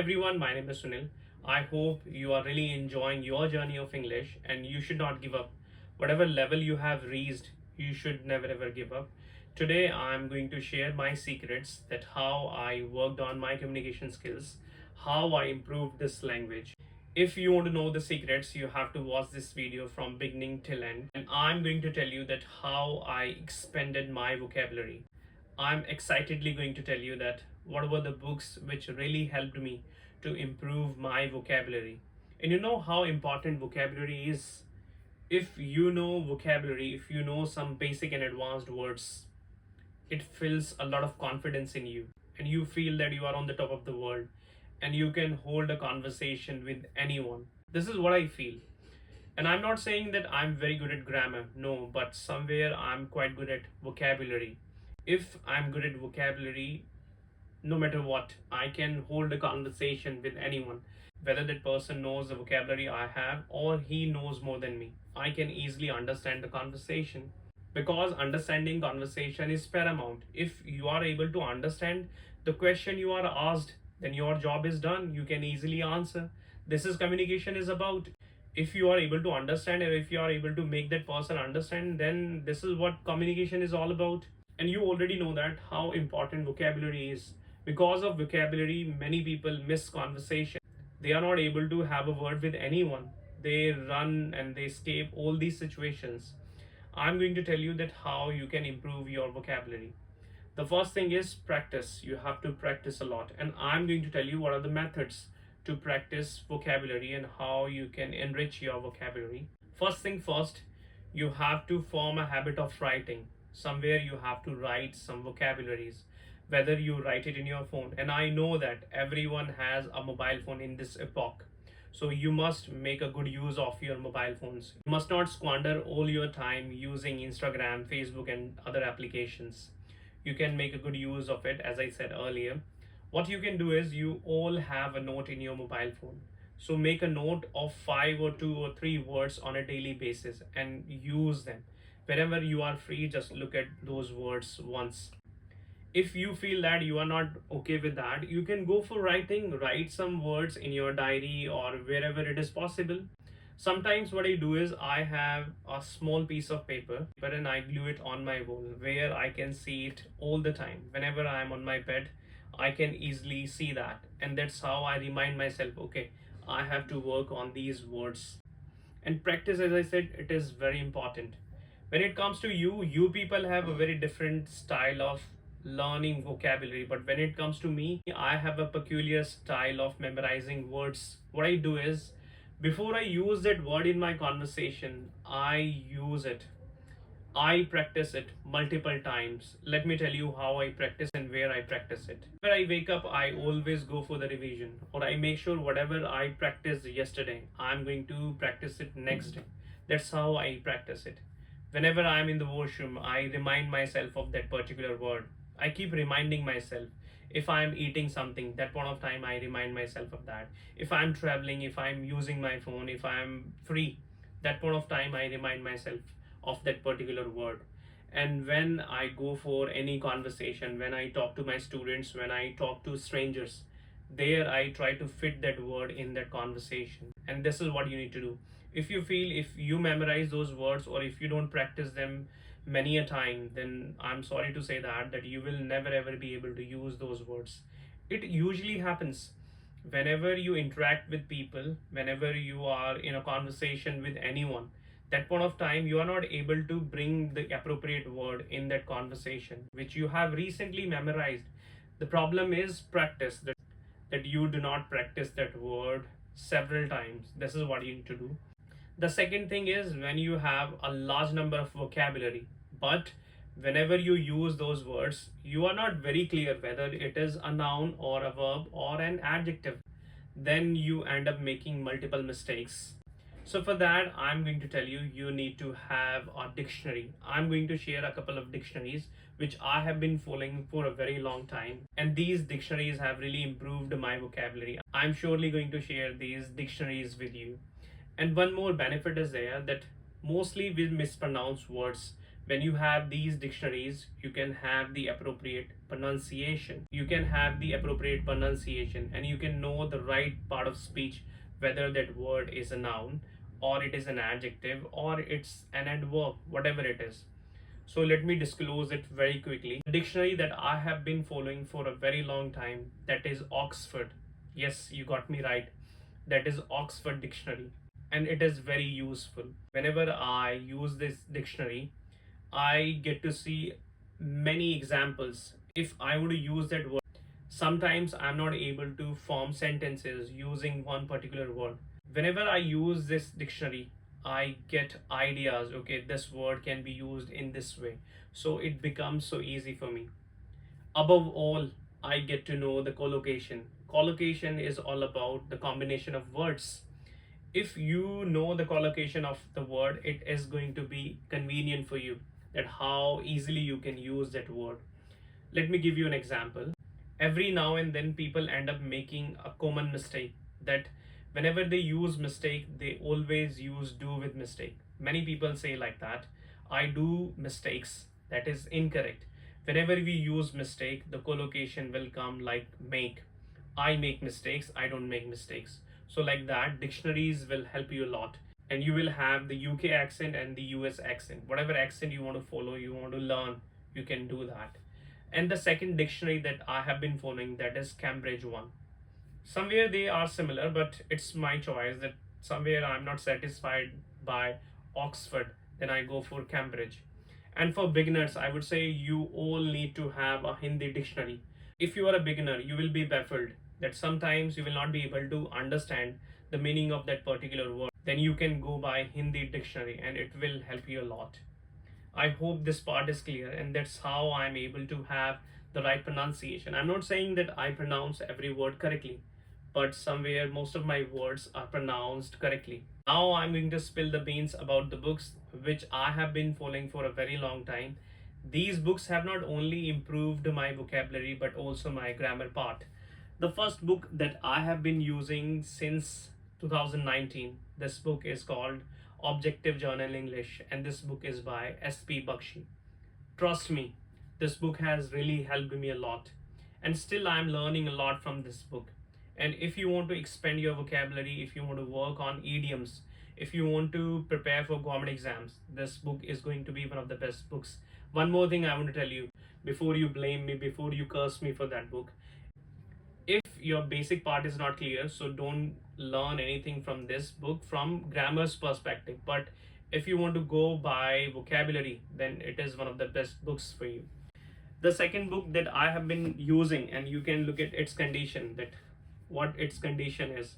Everyone, my name is Sunil. I hope you are really enjoying your journey of English and you should not give up. Whatever level you have reached, you should never ever give up. Today, I'm going to share my secrets that how I worked on my communication skills, how I improved this language. If you want to know the secrets, you have to watch this video from beginning till end. And I'm going to tell you that how I expanded my vocabulary. I'm excitedly going to tell you that what were the books which really helped me to improve my vocabulary. And you know how important vocabulary is. If you know vocabulary, if you know some basic and advanced words, it fills a lot of confidence in you and you feel that you are on the top of the world and you can hold a conversation with anyone. This is what I feel. And I'm not saying that I'm very good at grammar, no, but somewhere I'm quite good at vocabulary. If I'm good at vocabulary, no matter what, I can hold a conversation with anyone. Whether that person knows the vocabulary I have or he knows more than me, I can easily understand the conversation. Because understanding conversation is paramount. If you are able to understand the question you are asked, then your job is done. You can easily answer. This is communication is about. If you are able to understand or if you are able to make that person understand, then this is what communication is all about. And you already know that how important vocabulary is. Because of vocabulary, many people miss conversation. They are not able to have a word with anyone. They run and they escape all these situations. I'm going to tell you that how you can improve your vocabulary. The first thing is practice. You have to practice a lot. And I'm going to tell you what are the methods to practice vocabulary and how you can enrich your vocabulary. First thing first, you have to form a habit of writing. Somewhere you have to write some vocabularies, whether you write it in your phone. And I know that everyone has a mobile phone in this epoch. So you must make a good use of your mobile phones. You must not squander all your time using Instagram, Facebook, and other applications. You can make a good use of it, as I said earlier. What you can do is you all have a note in your mobile phone. So make a note of 5 or 2 or 3 words on a daily basis and use them. Whenever you are free, just look at those words once. If you feel that you are not okay with that, you can go for writing. Write some words in your diary or wherever it is possible. Sometimes what I do is I have a small piece of paper and I glue it on my wall where I can see it all the time. Whenever I am on my bed, I can easily see that. And that's how I remind myself, okay, I have to work on these words. And practice, as I said, it is very important. When it comes to you people have a very different style of learning vocabulary, but when it comes to me, I have a peculiar style of memorizing words. What I do is, before I use that word in my conversation, I use it. I practice it multiple times. Let me tell you how I practice and where I practice it. When I wake up, I always go for the revision, or I make sure whatever I practiced yesterday, I'm going to practice it next day. That's how I practice it. Whenever I'm in the washroom, I remind myself of that particular word. I keep reminding myself. If I'm eating something, that point of time I remind myself of that. If I'm traveling, if I'm using my phone, if I'm free, that point of time I remind myself of that particular word. And when I go for any conversation, when I talk to my students, when I talk to strangers, there I try to fit that word in that conversation. And this is what you need to do. If you feel if you memorize those words or if you don't practice them many a time, then I'm sorry to say that you will never ever be able to use those words. It usually happens whenever you interact with people, whenever you are in a conversation with anyone, that point of time you are not able to bring the appropriate word in that conversation which you have recently memorized. The problem is practice, that you do not practice that word several times. This is what you need to do. The second thing is when you have a large number of vocabulary, but whenever you use those words, you are not very clear whether it is a noun or a verb or an adjective, then you end up making multiple mistakes. So for that, I'm going to tell you, you need to have a dictionary. I'm going to share a couple of dictionaries which I have been following for a very long time. And these dictionaries have really improved my vocabulary. I'm surely going to share these dictionaries with you. And one more benefit is there that mostly we mispronounce words. When you have these dictionaries, you can have the appropriate pronunciation. You can have the appropriate pronunciation and you can know the right part of speech, whether that word is a noun or it is an adjective or it's an adverb, whatever it is. So let me disclose it very quickly. The dictionary that I have been following for a very long time, that is Oxford. Yes, you got me right. That is Oxford Dictionary. And it is very useful. Whenever I use this dictionary, I get to see many examples. If I were to use that word, sometimes I'm not able to form sentences using one particular word. Whenever I use this dictionary, I get ideas. Okay, this word can be used in this way. So it becomes so easy for me. Above all, I get to know the collocation. Collocation is all about the combination of words. If you know the collocation of the word, it is going to be convenient for you that how easily you can use that word. Let me give you an example. Every now and then people end up making a common mistake that whenever they use mistake, they always use do with mistake. Many people say like that, I do mistakes. That is incorrect. Whenever we use mistake, the collocation will come like make. I make mistakes, I don't make mistakes. So like that, dictionaries will help you a lot. And you will have the UK accent and the US accent. Whatever accent you want to follow, you want to learn, you can do that. And the second dictionary that I have been following, that is Cambridge one. Somewhere they are similar, but it's my choice that somewhere I'm not satisfied by Oxford, then I go for Cambridge. And for beginners, I would say you all need to have a Hindi dictionary. If you are a beginner, you will be baffled that sometimes you will not be able to understand the meaning of that particular word. Then you can go by Hindi dictionary and it will help you a lot. I hope this part is clear, and that's how I'm able to have the right pronunciation. I'm not saying that I pronounce every word correctly, but somewhere most of my words are pronounced correctly. Now I'm going to spill the beans about the books which I have been following for a very long time. These books have not only improved my vocabulary but also my grammar part. The first book that I have been using since 2019, this book is called Objective Journal English, and this book is by S.P. Bakshi. Trust me, this book has really helped me a lot, and still I'm learning a lot from this book. And if you want to expand your vocabulary, if you want to work on idioms, if you want to prepare for government exams, this book is going to be one of the best books. One more thing I want to tell you before you blame me, before you curse me for that book. If your basic part is not clear, so don't learn anything from this book from grammar's perspective. But if you want to go by vocabulary, then it is one of the best books for you. The second book that I have been using, and you can look at its condition, that what its condition is.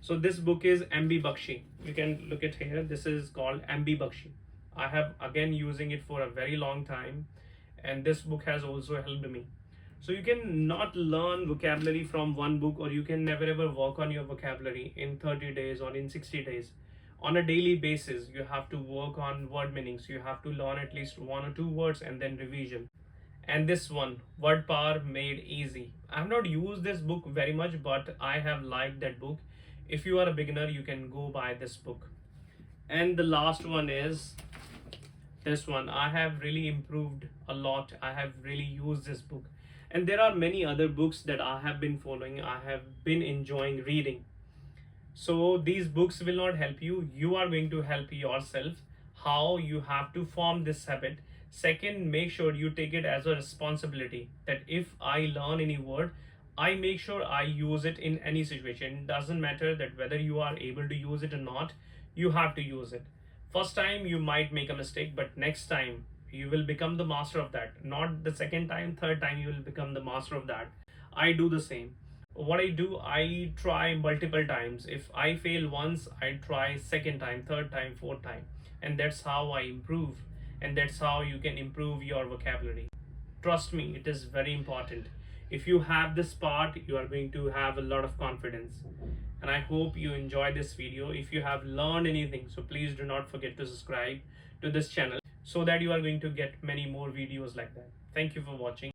So this book is MB Bakshi. You can look at here. This is called MB Bakshi. I have again using it for a very long time, and this book has also helped me. So you can not learn vocabulary from one book, or you can never ever work on your vocabulary in 30 days or in 60 days. On a daily basis, you have to work on word meanings. You have to learn at least one or two words and then revision. And this one, Word Power Made Easy. I have not used this book very much, but I have liked that book. If you are a beginner, you can go buy this book. And the last one is this one. I have really improved a lot. I have really used this book. And there are many other books that I have been following. I have been enjoying reading. So these books will not help you. You are going to help yourself. How you have to form this habit. Second, make sure you take it as a responsibility that if I learn any word, I make sure I use it in any situation. It doesn't matter that whether you are able to use it or not, you have to use it. First time you might make a mistake, but next time you will become the master of that. Not the second time, third time you will become the master of that. I do the same. What I do, I try multiple times. If I fail once, I try second time, third time, fourth time. And that's how I improve. And that's how you can improve your vocabulary. Trust me, it is very important. If you have this part, you are going to have a lot of confidence. And I hope you enjoy this video. If you have learned anything, so please do not forget to subscribe to this channel so that you are going to get many more videos like that. Thank you for watching.